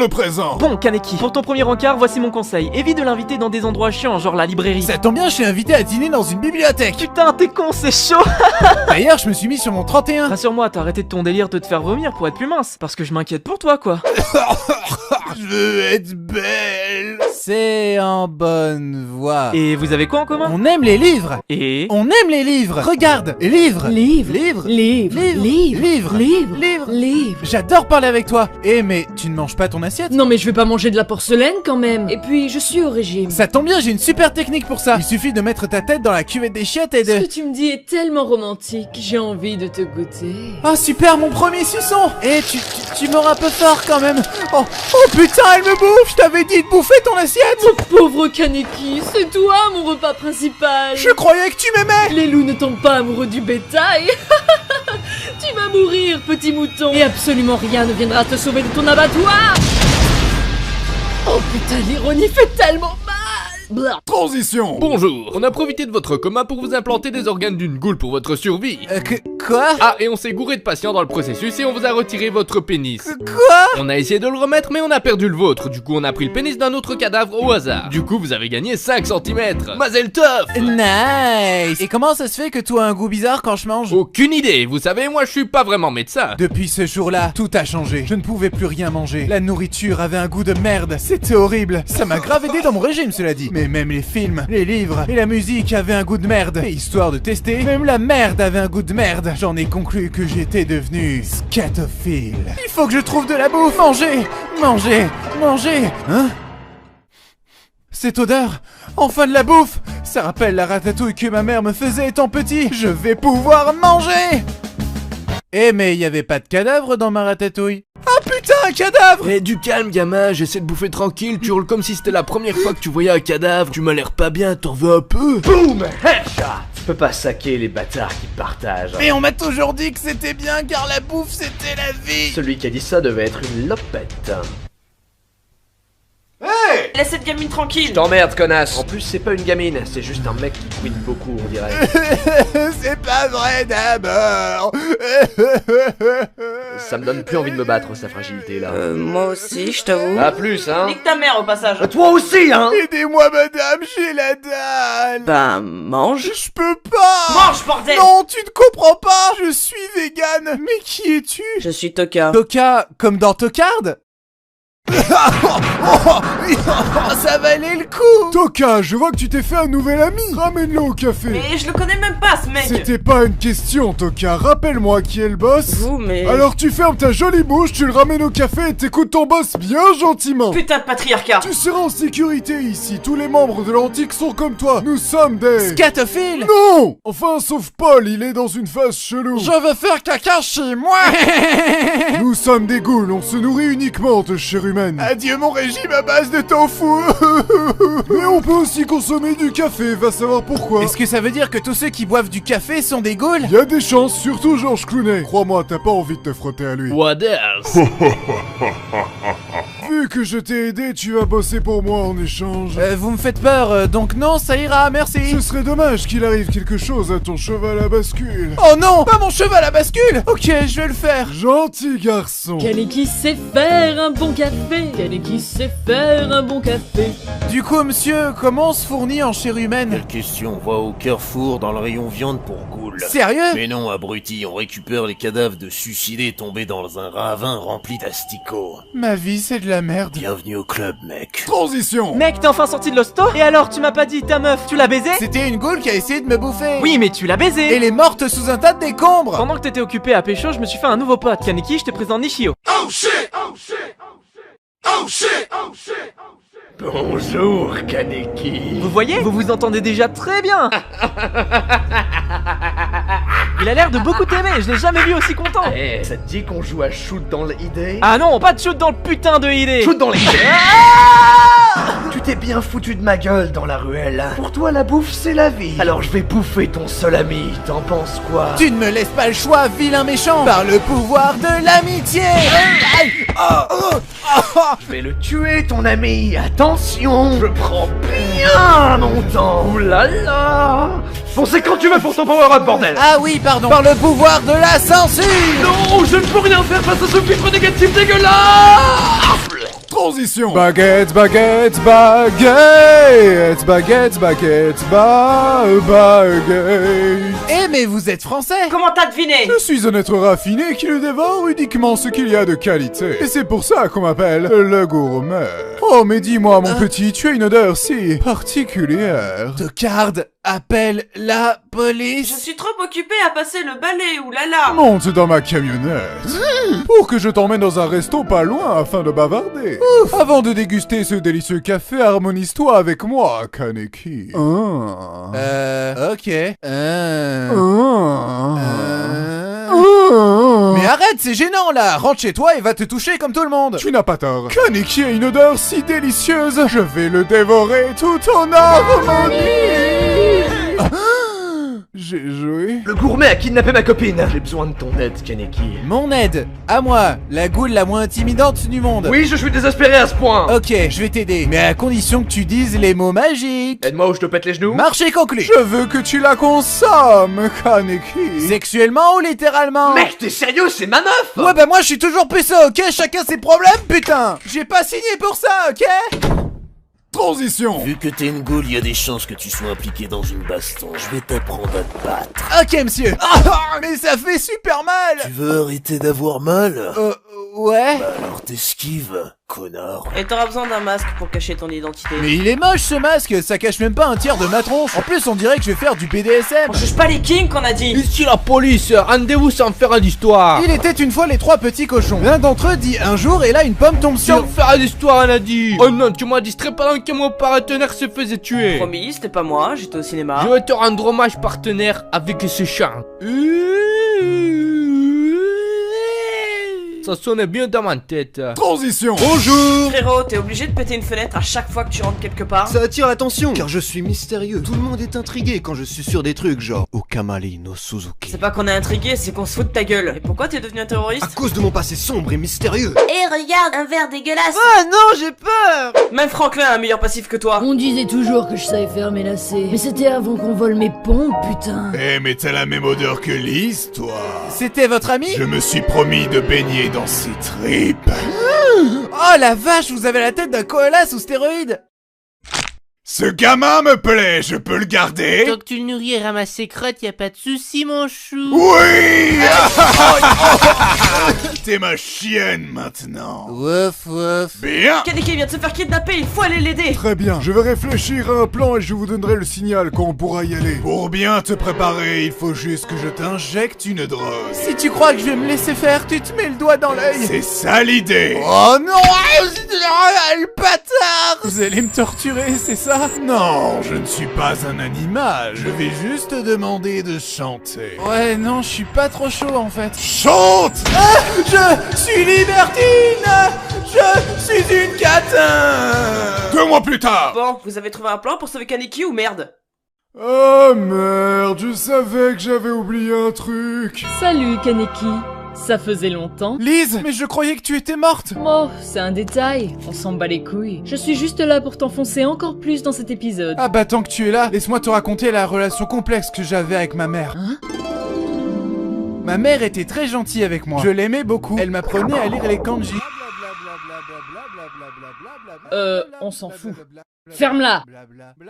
le présent. Bon, Kaneki, pour ton premier encart, voici mon conseil. Évite de l'inviter dans des endroits chiants, genre la librairie. Ça tombe bien, je suis invité à dîner dans une bibliothèque. Putain, t'es con, c'est chaud. D'ailleurs, je me suis mis sur mon 31. Rassure-moi, t'as arrêté de ton délire de te faire vomir pour être plus mince. Parce que je m'inquiète pour toi, quoi. Je veux être belle. C'est en bonne voie. Et vous avez quoi en commun? On aime les livres. Et... On aime les livres. Regarde, livres. Livre. Livres. Livre. Livre. Livre. Livre. Livre. Livre. Livre. J'adore parler avec toi. Eh, mais tu ne manges pas ton assiette? Non mais je vais pas manger de la porcelaine quand même. Et puis je suis au régime. Ça tombe bien, j'ai une super technique pour ça. Il suffit de mettre ta tête dans la cuvette des chiottes et Ce de... que tu me dis est tellement romantique, j'ai envie de te goûter. Oh super, mon premier suçon. Eh, tu mords un peu fort quand même. Oh putain, elle me bouffe. Je t'avais dit de bouffer ton assiette. Mon pauvre Kaneki, c'est toi mon repas principal. Je croyais que tu m'aimais. Les loups ne tombent pas amoureux du bétail. Tu vas mourir, petit mouton. Et absolument rien ne viendra te sauver de ton abattoir. Oh putain, l'ironie fait tellement mal. Blah. Transition. Bonjour, on a profité de votre coma pour vous implanter des organes d'une goule pour votre survie. Quoi? Ah, et on s'est gouré de patients dans le processus et on vous a retiré votre pénis. Quoi? On a essayé de le remettre mais on a perdu le vôtre, du coup on a pris le pénis d'un autre cadavre au hasard. Du coup vous avez gagné 5 cm. Mazel tov. Nice. Et comment ça se fait que tu as un goût bizarre quand je mange? Aucune idée, vous savez, moi je suis pas vraiment médecin. Depuis ce jour-là, tout a changé. Je ne pouvais plus rien manger. La nourriture avait un goût de merde. C'était horrible. Ça m'a grave aidé dans mon régime, cela dit. Mais même les films, les livres et la musique avaient un goût de merde. Et histoire de tester, même la merde avait un goût de merde. J'en ai conclu que j'étais devenu scatophile. Il faut que je trouve de la bouffe. Manger, manger, manger. Hein? Cette odeur, enfin de la bouffe. Ça rappelle la ratatouille que ma mère me faisait étant petit. Je vais pouvoir manger. Eh mais y avait pas de cadavre dans ma ratatouille. Ah putain, un cadavre! Eh, du calme, gamin, j'essaie de bouffer tranquille, tu roules comme si c'était la première fois que tu voyais un cadavre, tu m'as l'air pas bien, t'en veux un peu? Boum! Headshot! Tu peux pas saquer les bâtards qui partagent. Mais on m'a toujours dit que c'était bien car la bouffe c'était la vie. Celui qui a dit ça devait être une lopette. Hey! Laisse cette gamine tranquille. Je t'emmerde, connasse! En plus, c'est pas une gamine, c'est juste un mec qui queen beaucoup, on dirait. C'est pas vrai d'abord. Ça me donne plus envie de me battre, sa fragilité là. Moi aussi, je t'avoue. À plus, hein? Nique ta mère au passage. Toi aussi, hein? Aidez-moi madame, j'ai la dalle. Bah, mange. Je peux pas. Mange, bordel. Non, tu ne comprends pas. Je suis vegan. Mais qui es-tu? Je suis Toka. Toka, comme dans Tocard? Ça valait le coup. Toka, je vois que tu t'es fait un nouvel ami. Ramène-le au café. Mais je le connais même pas, ce mec. C'était pas une question, Toka. Rappelle-moi qui est le boss. Vous, mais... Alors tu fermes ta jolie bouche, tu le ramènes au café et t'écoutes ton boss bien gentiment. Putain de patriarcat. Tu seras en sécurité ici. Tous les membres de l'Antique sont comme toi. Nous sommes des... Scatophile. Non! Enfin, sauf Paul, il est dans une phase chelou. Je veux faire caca chez moi. Nous sommes des ghouls, on se nourrit uniquement de chair humaine. Adieu mon régime à base de tofu. Mais on peut aussi consommer du café, va savoir pourquoi. Est-ce que ça veut dire que tous ceux qui boivent du café sont des ghouls? Il y a des chances, surtout Georges Clooney. Crois-moi, t'as pas envie de te frotter à lui. What else? Vu que je t'ai aidé, tu vas bosser pour moi en échange. Vous me faites peur, donc non, ça ira, merci. Ce serait dommage qu'il arrive quelque chose à ton cheval à bascule. Oh non, pas mon cheval à bascule. Ok, je vais le faire. Gentil garçon. Kaneki sait faire un bon café. Kaneki sait faire un bon café. Du coup, monsieur, comment on se fournit en chair humaine? Quelle question, va au Carrefour dans le rayon viande pour goule. Sérieux? Mais non, abruti, on récupère les cadavres de suicidés tombés dans un ravin rempli d'asticots. Ma vie, c'est de la merde. Bienvenue au club, mec. Transition. Mec, t'es enfin sorti de l'hosto? Et alors, tu m'as pas dit ta meuf, tu l'as baisée? C'était une ghoul qui a essayé de me bouffer. Oui, mais tu l'as baisée. Elle est morte sous un tas de décombres. Pendant que t'étais occupé à pécho, je me suis fait un nouveau pote. Kaneki, je te présente Nishio. Oh shit! Oh shit! Oh shit! Oh shit! Bonjour, Kaneki. Vous voyez? Vous vous entendez déjà très bien. Il a l'air de beaucoup t'aimer, je l'ai jamais vu aussi content. Eh, ça te dit qu'on joue à shoot dans l'idée? Ah non, pas de shoot dans le putain de idée. Shoot dans l'idée! Tu t'es bien foutu de ma gueule dans la ruelle. Pour toi, la bouffe, c'est la vie. Alors je vais bouffer ton seul ami, t'en penses quoi? Tu ne me laisses pas le choix, vilain méchant. Par le pouvoir de l'amitié. Je vais le tuer, ton ami. Attention, je prends bien mon temps. Ouh là là. Bon, c'est quand tu veux pour ton power-up, bordel. Ah oui, pardon. Par le pouvoir de la censure. Non, je ne peux rien faire face à ce filtre négatif dégueulasse. Transition. Baguette, baguette, baguette, baguette, baguette, baguette. Eh mais vous êtes français? Comment t'as deviné? Je suis un être raffiné qui ne dévore uniquement ce qu'il y a de qualité. Et c'est pour ça qu'on m'appelle le gourmet. Oh mais dis-moi mon petit, tu as une odeur si particulière. Tocard, appelle la police. Je suis trop occupée à passer le balai, oulala. Monte dans ma camionnette pour que je t'emmène dans un resto pas loin afin de bavarder. Avant de déguster ce délicieux café, harmonise-toi avec moi, Kaneki. Ok. Mais arrête, c'est gênant là. Rentre chez toi et va te toucher comme tout le monde. Tu n'as pas tort. Kaneki a une odeur si délicieuse, je vais le dévorer tout en harmonie. J'ai joué. Le gourmet a kidnappé ma copine. J'ai besoin de ton aide, Kaneki. Mon aide, à moi, la goule la moins intimidante du monde. Oui, je suis désespéré à ce point. Ok, je vais t'aider, mais à condition que tu dises les mots magiques. Aide-moi ou je te pète les genoux. Marché conclu. Je veux que tu la consommes, Kaneki. Sexuellement ou littéralement? Mec, t'es sérieux, c'est ma meuf. Ouais bah moi je suis toujours puceau, ok? Chacun ses problèmes, putain. J'ai pas signé pour ça, ok? Transition. Vu que t'es une goule, y a des chances que tu sois impliqué dans une baston. Je vais t'apprendre à te battre. Ok monsieur. Ah, mais ça fait super mal. Tu veux arrêter d'avoir mal? Ouais. Bah alors t'esquives, connard. Et t'auras besoin d'un masque pour cacher ton identité. Mais il est moche ce masque, ça cache même pas un tiers de ma tronche. En plus on dirait que je vais faire du BDSM. On juge pas les kings qu'on a dit. Ici la police, rendez-vous sans faire d'histoire. Il était une fois les trois petits cochons. L'un d'entre eux dit un jour et là une pomme tombe sur... Sans faire d'histoire, on a dit. Oh non, tu m'as distrait pendant que mon partenaire se faisait tuer. Promis, c'était pas moi, j'étais au cinéma. Je vais te rendre hommage partenaire avec ce chant. Ça sonnait bien dans ma tête. Transition. Bonjour. Frérot, t'es obligé de péter une fenêtre à chaque fois que tu rentres quelque part. Ça attire l'attention, car je suis mystérieux. Tout le monde est intrigué quand je suis sur des trucs genre Okamari no Suzuki. C'est pas qu'on est intrigué, c'est qu'on se fout de ta gueule. Et pourquoi t'es devenu un terroriste? À cause de mon passé sombre et mystérieux. Eh regarde, un verre dégueulasse. Ah non, j'ai peur. Même Franklin a un meilleur passif que toi. On disait toujours que je savais faire mes lacets. Mais c'était avant qu'on vole mes pompes, putain. Eh mais t'as la même odeur que Lise, toi. C'était votre ami? Je me suis promis de baigner dans ses tripes. Oh la vache, vous avez la tête d'un koala sous stéroïdes. Ce gamin me plaît, je peux le garder? Tant que tu le nourris et ramasses ses crottes, y a pas de soucis, mon chou. Oui. T'es ma chienne maintenant. Wouf wouf. Bien. Kaneki vient de se faire kidnapper, il faut aller l'aider. Très bien, je vais réfléchir à un plan et je vous donnerai le signal quand on pourra y aller. Pour bien te préparer, il faut juste que je t'injecte une drogue. Si tu crois que je vais me laisser faire, tu te mets le doigt dans l'œil. C'est ça l'idée. Oh non, le bâtard. Vous allez me torturer, c'est ça? Non, je ne suis pas un animal, je vais juste te demander de chanter. Ouais, non, je suis pas trop chaud en fait. Chante. Je suis libertine. Je suis une catin. 2 mois plus tard. Bon, vous avez trouvé un plan pour sauver Kaneki ou merde? Oh merde, je savais que j'avais oublié un truc. Salut Kaneki. Ça faisait longtemps. Lise, mais je croyais que tu étais morte. Oh, c'est un détail. On s'en bat les couilles. Je suis juste là pour t'enfoncer encore plus dans cet épisode. Ah bah tant que tu es là, laisse-moi te raconter la relation complexe que j'avais avec ma mère. Hein? Ma mère était très gentille avec moi. Je l'aimais beaucoup. Elle m'apprenait à lire les kanji. On s'en fout. Ferme-la.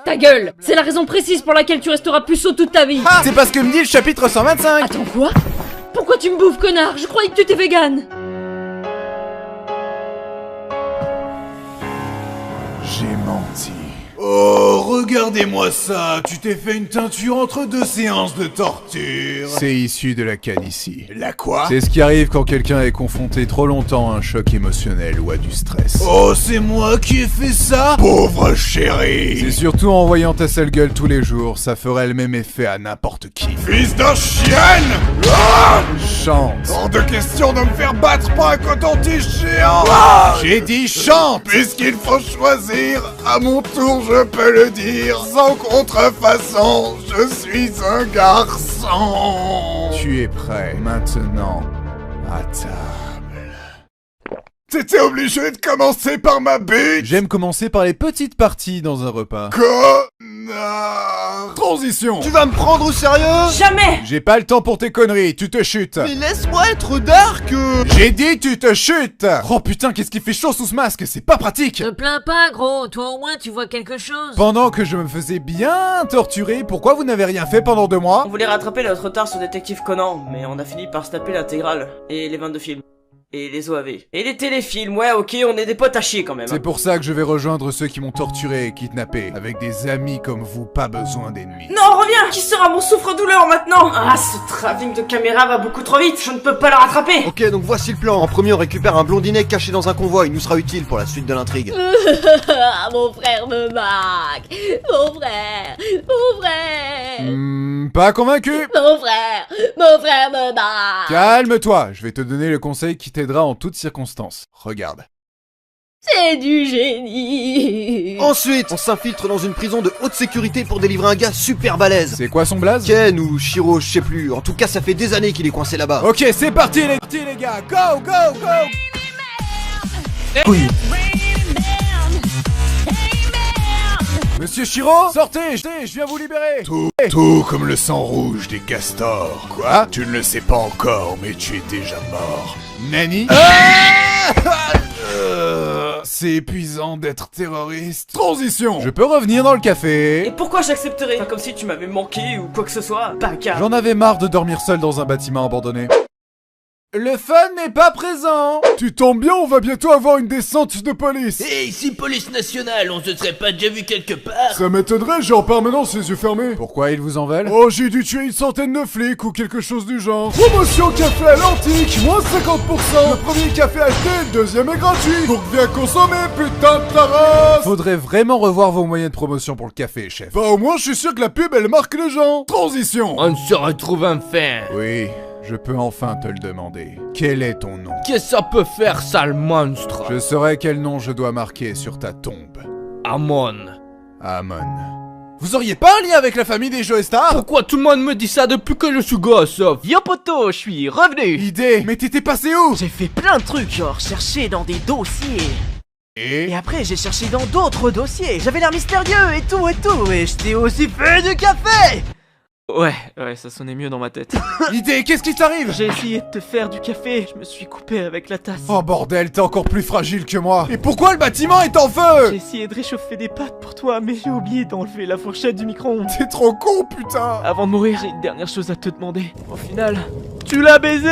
Ta gueule. C'est la raison précise pour laquelle tu resteras puceau toute ta vie. Ah, c'est parce que me dit le chapitre 125. Attends quoi? Pourquoi tu me bouffes, connard? Je croyais que tu étais vegan. J'ai menti. Oh, regardez-moi ça, tu t'es fait une teinture entre 2 séances de torture. C'est issu de la calvitie. La quoi? C'est ce qui arrive quand quelqu'un est confronté trop longtemps à un choc émotionnel ou à du stress. Oh, c'est moi qui ai fait ça? Pauvre chérie. C'est surtout en voyant ta sale gueule tous les jours, ça ferait le même effet à n'importe qui. Fils d'un chienne! Ah! Chante. Hors de question de me faire battre par un coton-tige géant. Ah! J'ai dit chante! Puisqu'il faut choisir, à mon tour je peux le dire, sans contrefaçon, je suis un garçon. Tu es prêt maintenant à table. T'étais obligé de commencer par ma bite? J'aime commencer par les petites parties dans un repas. Transition. Tu vas me prendre au sérieux? Jamais. J'ai pas le temps pour tes conneries, tu te chutes. Mais laisse-moi être dark. J'ai dit tu te chutes. Oh putain, qu'est-ce qu'il fait chaud sous ce masque, c'est pas pratique. Te plains pas, gros. Toi au moins, tu vois quelque chose. Pendant que je me faisais bien torturer, pourquoi vous n'avez rien fait pendant 2 mois? On voulait rattraper notre retard sur Détective Conan, mais on a fini par se taper l'intégrale. Et les 22 films. Et les OAV. Et les téléfilms, ouais ok, on est des potes à chier quand même. C'est pour ça que je vais rejoindre ceux qui m'ont torturé et kidnappé. Avec des amis comme vous, pas besoin d'ennemis. Non, reviens. Qui sera mon souffre-douleur maintenant? Ah, ce travelling de caméra va beaucoup trop vite. Je ne peux pas le rattraper. Ok, donc voici le plan. En premier, on récupère un blondinet caché dans un convoi. Il nous sera utile pour la suite de l'intrigue. Mon frère me marque. Mon frère Pas convaincu. Mon frère me marque. Calme-toi, je vais te donner le conseil qui t'aidera en toutes circonstances. Regarde. C'est du génie. Ensuite, on s'infiltre dans une prison de haute sécurité pour délivrer un gars super balèze. C'est quoi son blaze? Ken ou Shiro, je sais plus. En tout cas, ça fait des années qu'il est coincé là-bas. Ok, c'est parti les gars. Go, go, go. Oui. Monsieur Shiro, sortez, je viens vous libérer. Tout comme le sang rouge des castors. Quoi? Tu ne le sais pas encore, mais tu es déjà mort. Nani? C'est épuisant d'être terroriste. Transition. Je peux revenir dans le café. Et pourquoi j'accepterais? Pas comme si tu m'avais manqué ou quoi que ce soit. Baka. J'en avais marre de dormir seul dans un bâtiment abandonné. Le fun n'est pas présent. Tu tombes bien, on va bientôt avoir une descente de police. Hé, ici police nationale, on se serait pas déjà vu quelque part? Ça m'étonnerait, j'ai en permanence les yeux fermés. Pourquoi ils vous en veulent? Oh, j'ai dû tuer une centaine de flics ou quelque chose du genre. Promotion café à l'antique, moins 50%. Le premier café acheté, le deuxième est gratuit. Donc viens consommer, putain de ta race. Faudrait vraiment revoir vos moyens de promotion pour le café, chef. Bah au moins, je suis sûr que la pub, elle marque les gens. Transition. On se retrouve enfin. Oui. Je peux enfin te le demander. Quel est ton nom? Qu'est-ce que ça peut faire, sale monstre? Je saurai quel nom je dois marquer sur ta tombe. Amon. Amon. Vous auriez pas un lien avec la famille des Joestar? Pourquoi tout le monde me dit ça depuis que je suis gosse? Yo poto, je suis revenu. Idée. Mais t'étais passé où? J'ai fait plein de trucs, genre chercher dans des dossiers. Et après j'ai cherché dans d'autres dossiers. J'avais l'air mystérieux et tout. Et je t'ai aussi fait du café. Ouais, ça sonnait mieux dans ma tête. Idée, qu'est-ce qui t'arrive? J'ai essayé de te faire du café, je me suis coupé avec la tasse. Oh bordel, t'es encore plus fragile que moi. Et pourquoi le bâtiment est en feu? J'ai essayé de réchauffer des pâtes pour toi, mais j'ai oublié d'enlever la fourchette du micro-ondes. T'es trop con, putain. Avant de mourir, j'ai une dernière chose à te demander. Au final, tu l'as baisé?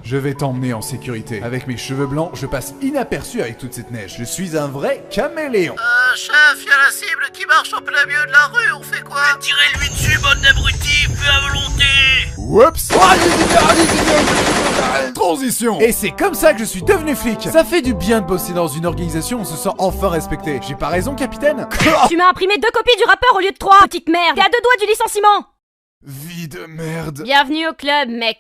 Je vais t'emmener en sécurité. Avec mes cheveux blancs, je passe inaperçu avec toute cette neige. Je suis un vrai caméléon. Chef, y'a la cible qui marche en plein milieu de la rue, on fait quoi? Tirez-lui dessus, bonne abruti, feu à volonté. Oups. Transition. Et c'est comme ça que je suis devenu flic. Ça fait du bien de bosser dans une organisation où on se sent enfin respecté. J'ai pas raison, capitaine? Tu m'as imprimé 2 copies du rappeur au lieu de 3, petite merde. T'es à 2 doigts du licenciement. Vie de merde. Bienvenue au club, mec.